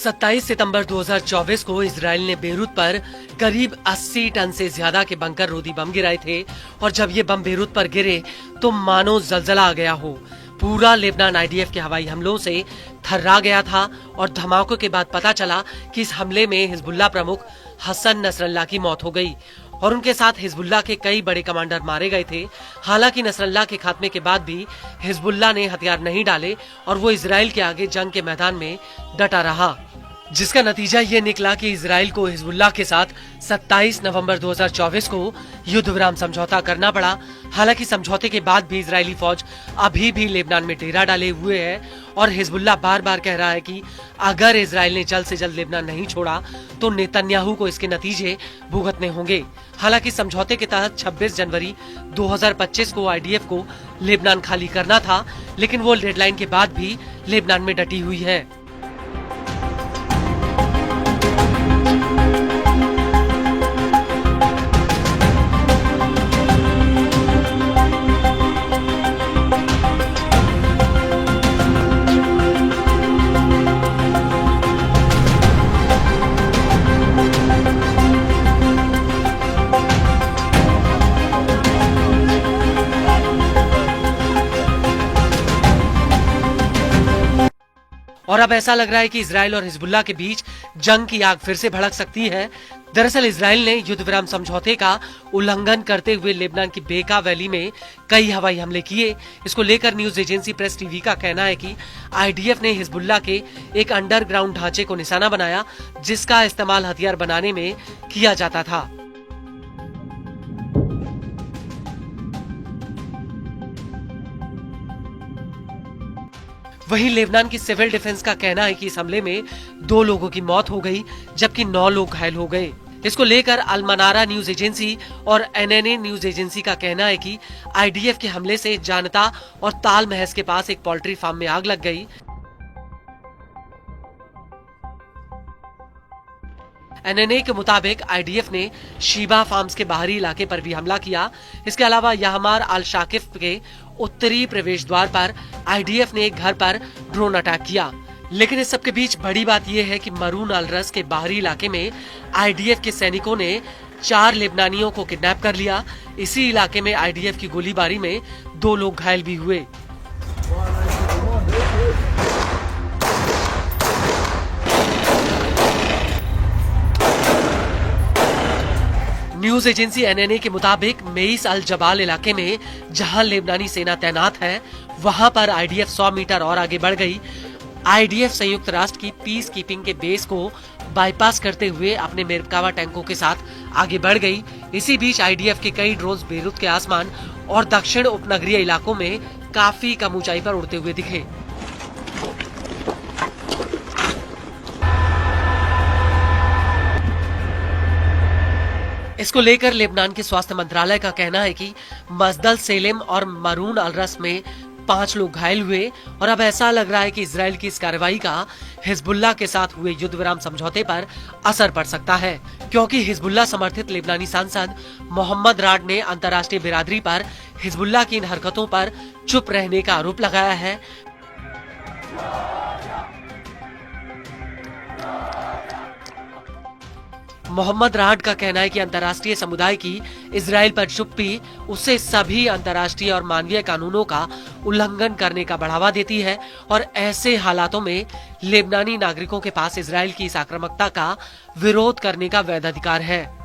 सत्ताईस सितंबर 2024 को इजराइल ने बेरूत पर करीब 80 टन से ज्यादा के बंकर रोधी बम गिराए थे और जब ये बम बेरूत पर गिरे तो मानो जलजला आ गया हो। पूरा लेबनान आईडीएफ के हवाई हमलों से थर्रा गया था और धमाकों के बाद पता चला कि इस हमले में हिजबुल्लाह प्रमुख हसन नसरल्लाह की मौत हो गई और उनके साथ हिजबुल्लाह के कई बड़े कमांडर मारे गए थे। हालांकि नसरल्लाह के खात्मे के बाद भी हिजबुल्लाह ने हथियार नहीं डाले और वो इजराइल के आगे जंग के मैदान में डटा रहा, जिसका नतीजा ये निकला कि इजराइल को हिजबुल्लाह के साथ 27 नवंबर 2024 को युद्ध विराम समझौता करना पड़ा। हालांकि समझौते के बाद भी इजरायली फौज अभी भी लेबनान में डेरा डाले हुए है और हिजबुल्लाह बार बार कह रहा है कि अगर इजराइल ने जल्द से जल्द लेबनान नहीं छोड़ा तो नेतन्याहू को इसके नतीजे भुगतने होंगे। हालांकि समझौते के तहत 26 जनवरी 2025 को आईडीएफ को लेबनान खाली करना था, लेकिन वो डेडलाइन के बाद भी लेबनान में डटी हुई है। और अब ऐसा लग रहा है कि इजराइल और हिजबुल्लाह के बीच जंग की आग फिर से भड़क सकती है। दरअसल इजराइल ने युद्ध विराम समझौते का उल्लंघन करते हुए लेबनान की बेका वैली में कई हवाई हमले किए। इसको लेकर न्यूज एजेंसी प्रेस टीवी का कहना है कि आईडीएफ ने हिजबुल्लाह के एक अंडरग्राउंड ढांचे को निशाना बनाया, जिसका इस्तेमाल हथियार बनाने में किया जाता था। वहीं लेबनान की सिविल डिफेंस का कहना है कि इस हमले में 2 लोगों की मौत हो गई जबकि 9 लोग घायल हो गए। इसको लेकर अल मनारा न्यूज एजेंसी और एनएनए न्यूज एजेंसी का कहना है कि आईडीएफ के हमले से जानता और ताल महज के पास एक पोल्ट्री फार्म में आग लग गई। एनएनए के मुताबिक आईडीएफ ने शीबा फार्म्स के बाहरी इलाके पर भी हमला किया। इसके अलावा याहमार अल शाकिफ के उत्तरी प्रवेश द्वार पर आईडीएफ ने एक घर पर ड्रोन अटैक किया। लेकिन इस सब के बीच बड़ी बात यह है कि मरून अल रस के बाहरी इलाके में आईडीएफ के सैनिकों ने 4 लेबनानियों को किडनैप कर लिया। इसी इलाके में आईडीएफ की गोलीबारी में 2 लोग घायल भी हुए। न्यूज एजेंसी एनएनए के मुताबिक मेइस अल जबाल इलाके में जहां लेबनानी सेना तैनात है, वहां पर आईडीएफ 100 मीटर और आगे बढ़ गई। आईडीएफ संयुक्त राष्ट्र की पीस कीपिंग के बेस को बाईपास करते हुए अपने मेरकावा टैंकों के साथ आगे बढ़ गई। इसी बीच आईडीएफ के कई ड्रोन बेरूत के आसमान और दक्षिण उपनगरीय इलाकों में काफी कम ऊंचाई पर उड़ते हुए दिखे। इसको लेकर लेबनान के स्वास्थ्य मंत्रालय का कहना है कि मजदल सेलेम और मरून अलरस में 5 लोग घायल हुए और अब ऐसा लग रहा है कि इजराइल की इस कार्रवाई का हिजबुल्लाह के साथ हुए युद्ध विराम समझौते पर असर पड़ सकता है, क्योंकि हिजबुल्लाह समर्थित लेबनानी सांसद मोहम्मद राड ने अंतर्राष्ट्रीय बिरादरी पर हिजबुल्लाह की इन हरकतों पर चुप रहने का आरोप लगाया है। मोहम्मद राड का कहना है कि अंतर्राष्ट्रीय समुदाय की इजराइल पर चुप्पी उसे सभी अंतर्राष्ट्रीय और मानवीय कानूनों का उल्लंघन करने का बढ़ावा देती है और ऐसे हालातों में लेबनानी नागरिकों के पास इजराइल की इस आक्रामकता का विरोध करने का वैध अधिकार है।